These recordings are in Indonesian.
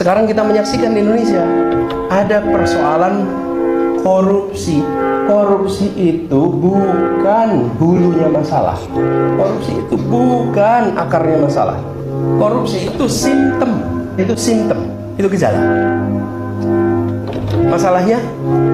Sekarang kita menyaksikan di Indonesia ada persoalan korupsi. Korupsi itu bukan hulunya masalah. Korupsi itu bukan akarnya masalah. Korupsi itu simptom, itu gejala. Masalahnya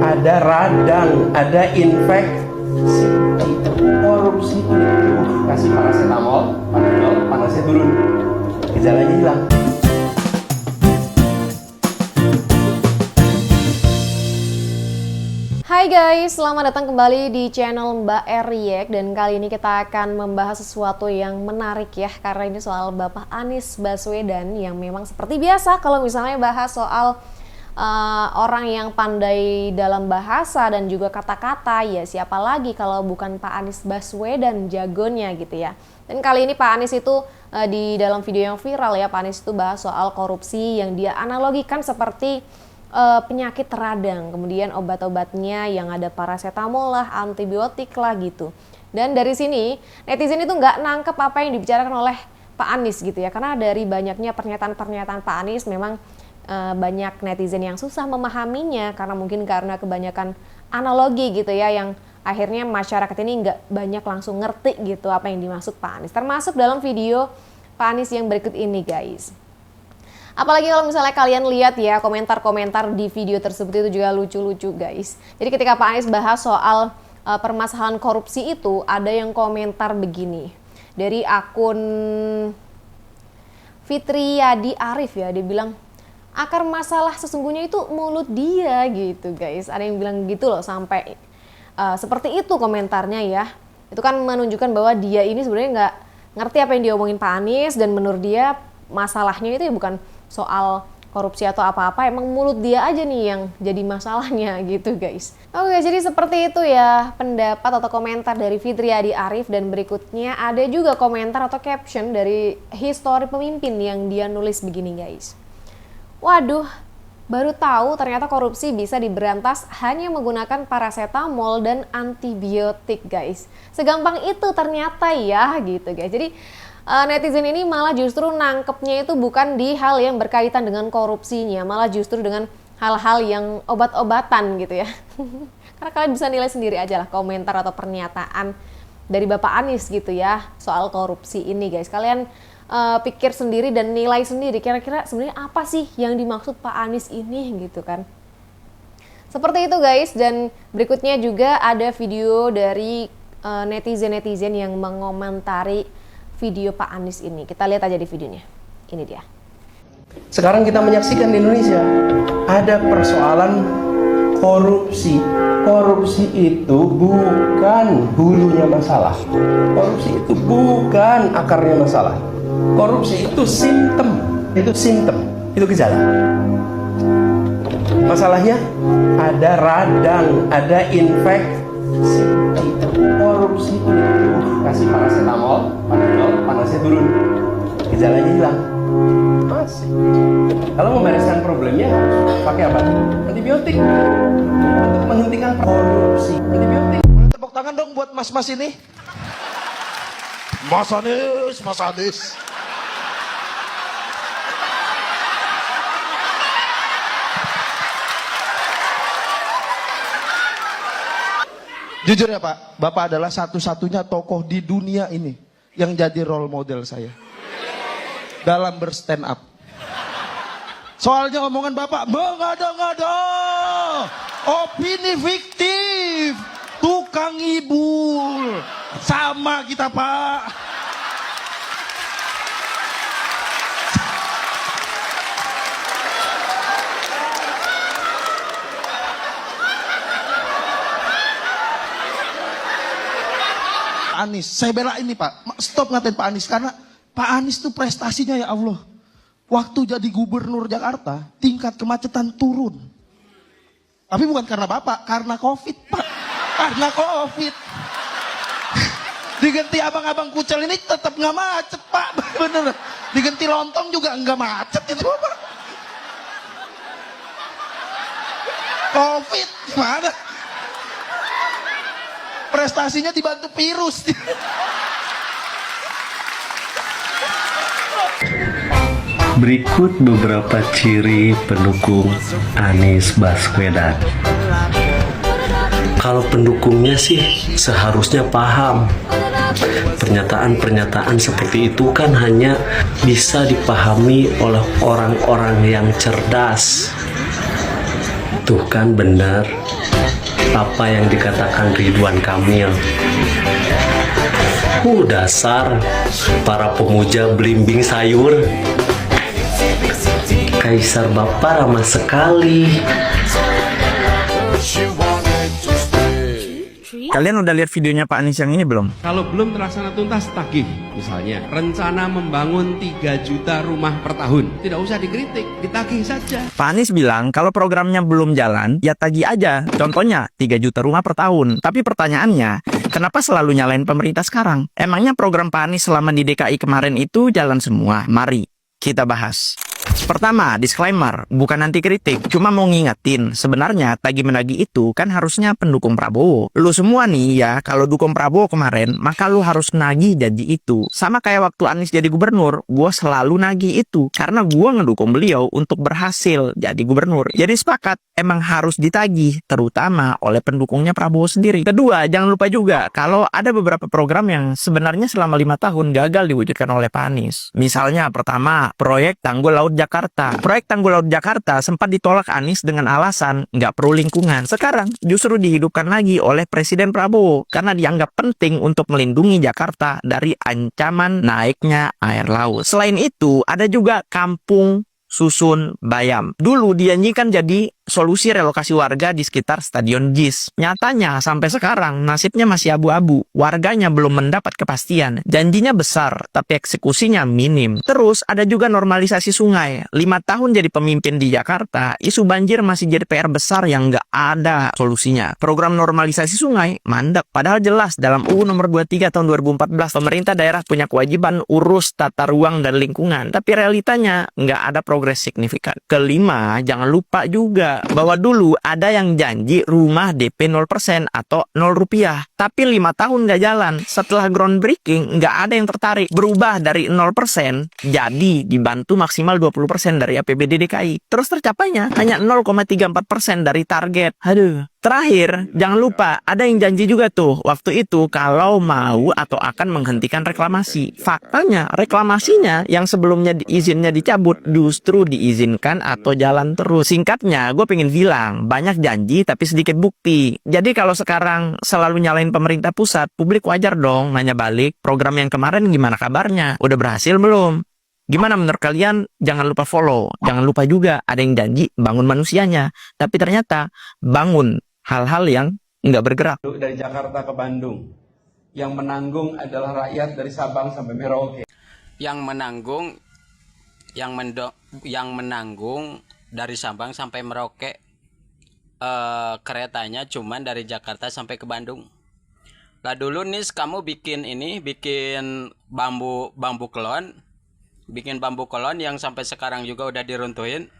ada radang, ada infeksi. Korupsi itu kasih paracetamol, panadol, panasnya turun, gejalanya hilang. Hai guys, selamat datang kembali di channel Mbak React. Dan kali ini kita akan membahas sesuatu yang menarik ya, karena ini soal Bapak Anies Baswedan yang memang seperti biasa kalau misalnya bahas soal orang yang pandai dalam bahasa dan juga kata-kata, ya siapa lagi kalau bukan Pak Anies Baswedan, jagonya gitu ya. Dan kali ini Pak Anies itu di dalam video yang viral ya, Pak Anies itu bahas soal korupsi yang dia analogikan seperti penyakit radang, kemudian obat-obatnya yang ada paracetamol lah, antibiotik lah gitu. Dan dari sini netizen itu nggak nangkep apa yang dibicarakan oleh Pak Anies gitu ya, karena dari banyaknya pernyataan-pernyataan Pak Anies memang banyak netizen yang susah memahaminya karena mungkin karena kebanyakan analogi gitu ya, yang akhirnya masyarakat ini nggak banyak langsung ngerti gitu apa yang dimaksud Pak Anies. Termasuk dalam video Pak Anies yang berikut ini guys. Apalagi kalau misalnya kalian lihat ya komentar-komentar di video tersebut itu juga lucu-lucu guys. Jadi ketika Pak Anies bahas soal permasalahan korupsi itu, ada yang komentar begini. Dari akun Fitriyadi Arif ya, dia bilang akar masalah sesungguhnya itu mulut dia gitu guys. Ada yang bilang gitu loh, sampai seperti itu komentarnya ya. Itu kan menunjukkan bahwa dia ini sebenarnya nggak ngerti apa yang diomongin Pak Anies, dan menurut dia masalahnya itu ya bukan soal korupsi atau apa-apa, emang mulut dia aja nih yang jadi masalahnya gitu guys. Oke, jadi seperti itu ya pendapat atau komentar dari Fitriyadi Arif. Dan berikutnya ada juga komentar atau caption dari History Pemimpin yang dia nulis begini guys. Waduh, baru tahu ternyata korupsi bisa diberantas hanya menggunakan paracetamol dan antibiotik guys. Segampang itu ternyata ya gitu guys. Jadi netizen ini malah justru nangkepnya itu bukan di hal yang berkaitan dengan korupsinya, malah justru dengan hal-hal yang obat-obatan gitu ya. Karena kalian bisa nilai sendiri aja lah komentar atau pernyataan dari Bapak Anies gitu ya soal korupsi ini guys. Kalian pikir sendiri dan nilai sendiri kira-kira sebenarnya apa sih yang dimaksud Pak Anies ini gitu kan. Seperti itu guys. Dan berikutnya juga ada video dari netizen-netizen yang mengomentari video Pak Anies ini. Kita lihat aja di videonya. Ini dia. Sekarang kita menyaksikan di Indonesia ada persoalan korupsi. Korupsi itu bukan hulunya masalah. Korupsi itu bukan akarnya masalah. Korupsi itu simptom, itu gejala. Masalahnya ada radang, ada infeksi. Korupsi itu kasih paracetamol, panadol, panasnya turun, gejalanya hilang. Masih. Kalau membereskan problemnya pakai apa? Antibiotik. Untuk menghentikan korupsi, antibiotik. Tepuk tangan dong buat mas-mas ini. Mas Anies, Mas Anies. Jujur ya Pak, Bapak adalah satu-satunya tokoh di dunia ini yang jadi role model saya dalam berstand up. Soalnya omongan Bapak mengada-ngada, opini fiktif, tukang ngibul, sama kita Pak. Anies, saya bela ini Pak, stop ngatain Pak Anies, karena Pak Anies tuh prestasinya ya Allah. Waktu jadi gubernur Jakarta, tingkat kemacetan turun. Tapi bukan karena Bapak, karena Covid Pak. Karena Covid. Diganti abang-abang kucel ini tetap nggak macet Pak, bener. Diganti lontong juga nggak macet itu Pak. Covid gimana? Prestasinya dibantu virus. Berikut beberapa ciri pendukung Anies Baswedan. Kalau pendukungnya sih seharusnya paham. Pernyataan-pernyataan seperti itu kan hanya bisa dipahami oleh orang-orang yang cerdas. Tuh kan benar apa yang dikatakan Ridwan Kamil. Dasar para pemuja belimbing sayur. Kaisar Bapak ramah sekali. Kalian udah lihat videonya Pak Anies yang ini belum? Kalau belum terlaksana tuntas, tagih. Misalnya, rencana membangun 3 juta rumah per tahun. Tidak usah dikritik, ditagih saja. Pak Anies bilang kalau programnya belum jalan, ya tagih aja. Contohnya 3 juta rumah per tahun. Tapi pertanyaannya, kenapa selalu nyalain pemerintah sekarang? Emangnya program Pak Anies selama di DKI kemarin itu jalan semua? Mari kita bahas. Pertama, disclaimer, bukan anti kritik, cuma mau ngingetin, sebenarnya tagih-menagih itu kan harusnya pendukung Prabowo. Lu semua nih ya, kalau dukung Prabowo kemarin, maka lu harus nagih janji itu. Sama kayak waktu Anies jadi gubernur, gue selalu nagih itu, karena gue ngedukung beliau untuk berhasil jadi gubernur. Jadi sepakat, emang harus ditagih, terutama oleh pendukungnya Prabowo sendiri. Kedua, jangan lupa juga, kalau ada beberapa program yang sebenarnya selama 5 tahun gagal diwujudkan oleh Pak Anies. Misalnya, pertama, proyek Tanggul Laut Jakarta. Proyek Tanggul Laut Jakarta sempat ditolak Anies dengan alasan nggak perlu lingkungan. Sekarang justru dihidupkan lagi oleh Presiden Prabowo karena dianggap penting untuk melindungi Jakarta dari ancaman naiknya air laut. Selain itu, ada juga Kampung Susun Bayam. Dulu dijanjikan jadi solusi relokasi warga di sekitar Stadion JIS. Nyatanya sampai sekarang nasibnya masih abu-abu. Warganya belum mendapat kepastian. Janjinya besar, tapi eksekusinya minim. Terus ada juga normalisasi sungai. 5 tahun jadi pemimpin di Jakarta, isu banjir masih jadi PR besar yang nggak ada solusinya. Program normalisasi sungai mandek. Padahal jelas dalam UU nomor 23 tahun 2014, pemerintah daerah punya kewajiban urus tata ruang dan lingkungan. Tapi realitanya nggak ada progres signifikan. Kelima, jangan lupa juga bahwa dulu ada yang janji rumah DP 0% atau 0 rupiah. Tapi 5 tahun nggak jalan. Setelah groundbreaking, nggak ada yang tertarik. Berubah dari 0% jadi dibantu maksimal 20% dari APBD DKI. Terus tercapainya hanya 0,34% dari target. Aduh. Terakhir, jangan lupa ada yang janji juga tuh waktu itu kalau mau atau akan menghentikan reklamasi. Faktanya reklamasinya yang sebelumnya izinnya dicabut justru diizinkan atau jalan terus. Singkatnya, gue pengen bilang banyak janji tapi sedikit bukti. Jadi kalau sekarang selalu nyalain pemerintah pusat, publik wajar dong nanya balik program yang kemarin gimana kabarnya? Udah berhasil belum? Gimana menurut kalian? Jangan lupa follow. Jangan lupa juga ada yang janji bangun manusianya. Tapi ternyata bangun hal-hal yang nggak bergerak. Dari Jakarta ke Bandung, yang menanggung adalah rakyat dari Sabang sampai Merauke. Yang menanggung dari Sabang sampai Merauke, keretanya cuman dari Jakarta sampai ke Bandung. Lah dulu nih kamu bikin bambu kolon yang sampai sekarang juga udah diruntuhin.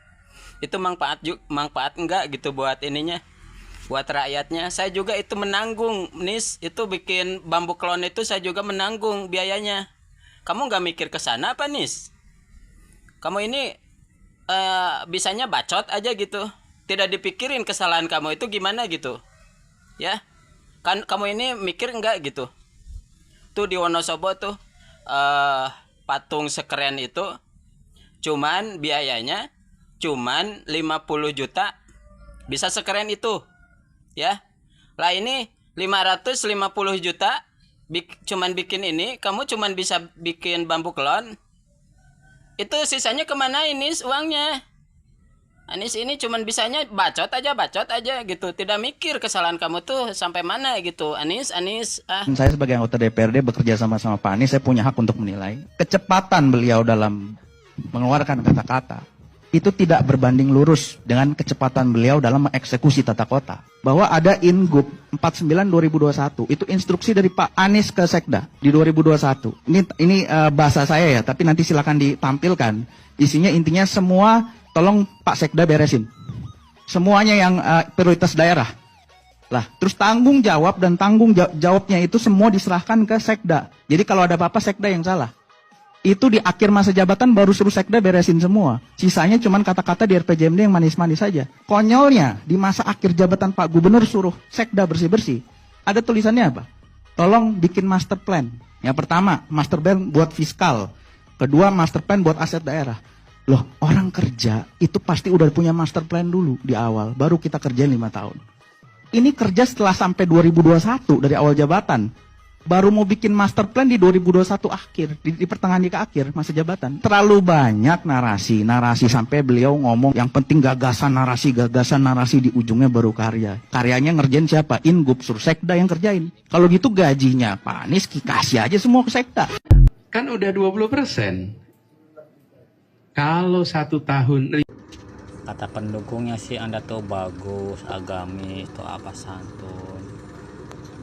Itu manfaat enggak gitu buat ininya, buat rakyatnya. Saya juga itu menanggung, Nis, itu bikin bambu kolon itu saya juga menanggung biayanya. Kamu nggak mikir ke sana apa, Nis? Kamu ini bisanya bacot aja gitu, tidak dipikirin kesalahan kamu itu gimana gitu, ya? Kan kamu ini mikir enggak gitu? Tuh di Wonosobo tuh patung sekeren itu cuman biayanya cuman 50 juta bisa sekeren itu, ya. Lah ini 550 juta cuman bikin ini, kamu cuman bisa bikin bambu kolon. Itu sisanya kemana ini uangnya? Anies ini cuman bisanya bacot aja gitu, tidak mikir kesalahan kamu tuh sampai mana gitu. Anies Saya sebagai anggota DPRD bekerja sama Pak Anies, saya punya hak untuk menilai kecepatan beliau dalam mengeluarkan kata-kata itu tidak berbanding lurus dengan kecepatan beliau dalam mengeksekusi tata kota. Bahwa ada Ingub 49/2021, itu instruksi dari Pak Anies ke Sekda di 2021. Ini bahasa saya ya, tapi nanti silakan ditampilkan. Isinya intinya semua tolong Pak Sekda beresin. Semuanya yang prioritas daerah. Lah, terus tanggung jawab dan tanggung jawabnya itu semua diserahkan ke Sekda. Jadi kalau ada apa-apa Sekda yang salah. Itu di akhir masa jabatan baru suruh sekda beresin semua. Sisanya cuman kata-kata di RPJMD yang manis-manis saja. Konyolnya, di masa akhir jabatan Pak Gubernur suruh sekda bersih-bersih. Ada tulisannya apa? Tolong bikin master plan. Yang pertama, master plan buat fiskal. Kedua, master plan buat aset daerah. Loh, orang kerja itu pasti udah punya master plan dulu di awal. Baru kita kerjain 5 tahun. Ini kerja setelah sampai 2021 dari awal jabatan. Baru mau bikin master plan di 2021 akhir, di pertengahan ke akhir masa jabatan. Terlalu banyak narasi sampai beliau ngomong yang penting gagasan narasi di ujungnya baru karya. Karyanya ngerjain siapa? Ingup, Sursekda yang kerjain. Kalau gitu gajinya Pak Anies kasih aja semua ke Sekda. Kan udah 20%. Kalau 1 tahun Kata pendukungnya sih Anda tuh bagus, agamis, tuh apa santun.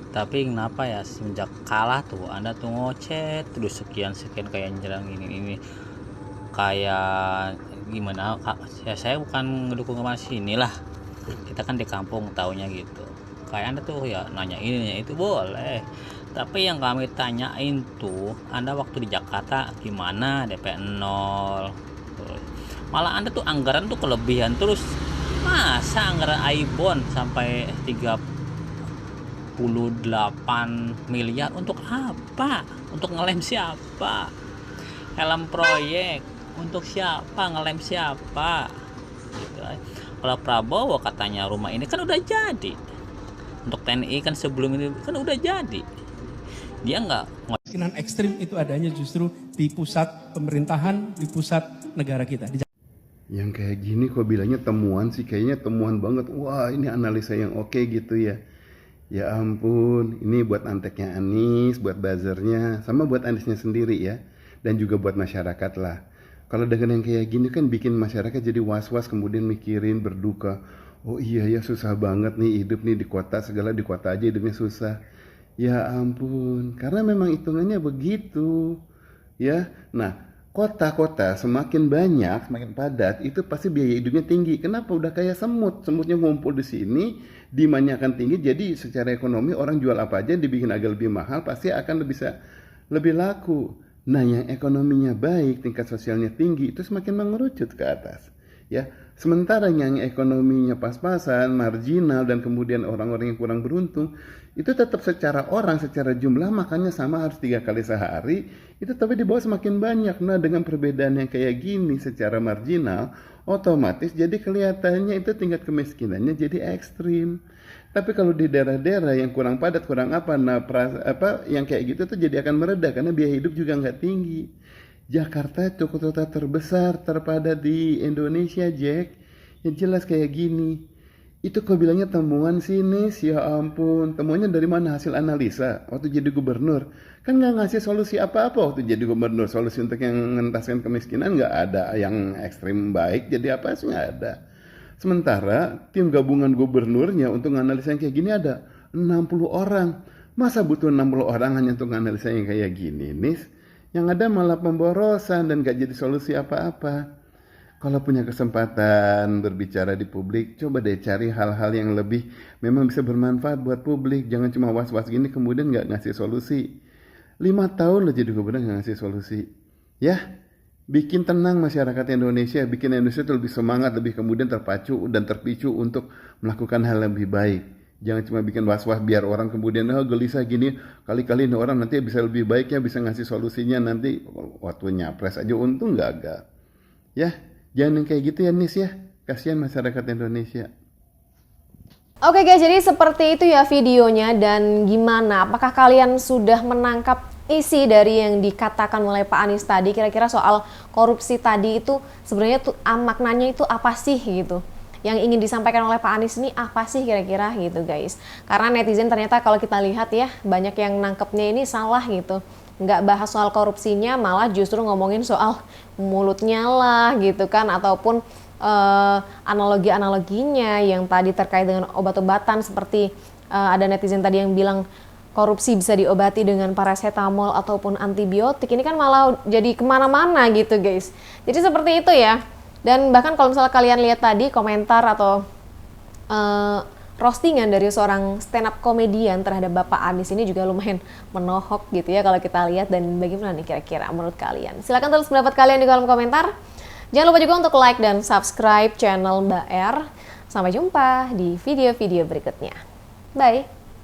Tapi kenapa ya semenjak kalah tuh Anda tuh ngocet terus sekian kayak nyerang ini kayak gimana? Saya bukan ngedukung ke sini lah. Kita kan di kampung taunya gitu. Kayak Anda tuh ya nanya ini nanya itu boleh. Tapi yang kami tanyain tuh Anda waktu di Jakarta gimana DP 0. Malah Anda tuh anggaran tuh kelebihan terus. Masa anggaran Aibon sampai 38 miliar untuk apa? Untuk ngelem siapa? Helm proyek untuk siapa? Ngelem siapa? Gitu. Kalau Prabowo katanya rumah ini kan udah jadi. Untuk TNI kan sebelum ini kan udah jadi. Dia nggak. Kemungkinan ekstrim itu adanya justru di pusat pemerintahan, di pusat negara kita. Yang kayak gini kok bilangnya temuan sih, kayaknya temuan banget. Wah, ini analisa yang oke gitu ya. Ya ampun, ini buat anteknya Anies, buat buzzernya, sama buat Aniesnya sendiri ya. Dan juga buat masyarakat lah. Kalau dengan yang kayak gini kan bikin masyarakat jadi was-was, kemudian mikirin, berduka. Oh iya ya, susah banget nih hidup nih di kota, segala di kota aja hidupnya susah. Ya ampun, karena memang hitungannya begitu. Ya, nah kota-kota semakin banyak, semakin padat, itu pasti biaya hidupnya tinggi. Kenapa? Udah kayak semut, semutnya ngumpul di sini, demandnya akan tinggi, jadi secara ekonomi orang jual apa aja dibikin agak lebih mahal, pasti akan bisa lebih laku. Nah, yang ekonominya baik, tingkat sosialnya tinggi, itu semakin mengerucut ke atas. Ya, sementara yang ekonominya pas-pasan, marginal, dan kemudian orang-orang yang kurang beruntung, itu tetap secara orang, secara jumlah makannya sama harus 3 kali sehari, itu tapi di bawah semakin banyak. Nah, dengan perbedaan yang kayak gini secara marginal, otomatis jadi kelihatannya itu tingkat kemiskinannya jadi ekstrim. Tapi kalau di daerah-daerah yang kurang padat, kurang yang kayak gitu tuh jadi akan mereda karena biaya hidup juga nggak tinggi. Jakarta itu kota terbesar, terpadat di Indonesia, Jack. Yang jelas kayak gini. Itu kok bilangnya temuan sini, ya ampun. Temuannya dari mana? Hasil analisa waktu jadi gubernur. Kan nggak ngasih solusi apa-apa waktu jadi gubernur. Solusi untuk yang mengentaskan kemiskinan nggak ada. Yang ekstrim baik jadi apa sih nggak ada. Sementara tim gabungan gubernurnya untuk analisa yang kayak gini ada 60 orang. Masa butuh 60 orang hanya untuk analisa yang kayak gini, Nis? Yang ada malah pemborosan dan gak jadi solusi apa-apa. Kalau punya kesempatan berbicara di publik, coba deh cari hal-hal yang lebih memang bisa bermanfaat buat publik. Jangan cuma was-was gini kemudian gak ngasih solusi. 5 tahun lo jadi gubernur gak ngasih solusi. Ya, bikin tenang masyarakat Indonesia, bikin Indonesia itu lebih semangat, lebih kemudian terpacu dan terpicu untuk melakukan hal yang lebih baik. Jangan cuma bikin was-was biar orang kemudian gelisah gini, kali-kali ini orang nanti bisa lebih baiknya, bisa ngasih solusinya nanti waktu nyapres aja untung gagal. Ya, jangan yang kayak gitu ya Nis ya, kasihan masyarakat Indonesia. Oke guys, jadi seperti itu ya videonya dan gimana? Apakah kalian sudah menangkap isi dari yang dikatakan oleh Pak Anies tadi? Kira-kira soal korupsi tadi itu sebenarnya maknanya itu apa sih gitu? Yang ingin disampaikan oleh Pak Anies ini apa sih kira-kira gitu guys? Karena netizen ternyata kalau kita lihat ya banyak yang nangkepnya ini salah gitu. Nggak bahas soal korupsinya, malah justru ngomongin soal mulutnya lah gitu kan, ataupun analogi-analoginya yang tadi terkait dengan obat-obatan seperti ada netizen tadi yang bilang korupsi bisa diobati dengan paracetamol ataupun antibiotik. Ini kan malah jadi kemana-mana gitu guys. Jadi seperti itu ya. Dan bahkan kalau misalnya kalian lihat tadi komentar atau roastingan dari seorang stand up komedian terhadap Bapak Anies ini juga lumayan menohok gitu ya kalau kita lihat. Dan bagaimana nih kira-kira menurut kalian? Silahkan tulis pendapat kalian di kolom komentar. Jangan lupa juga untuk like dan subscribe channel Mbak R. Sampai jumpa di video-video berikutnya. Bye!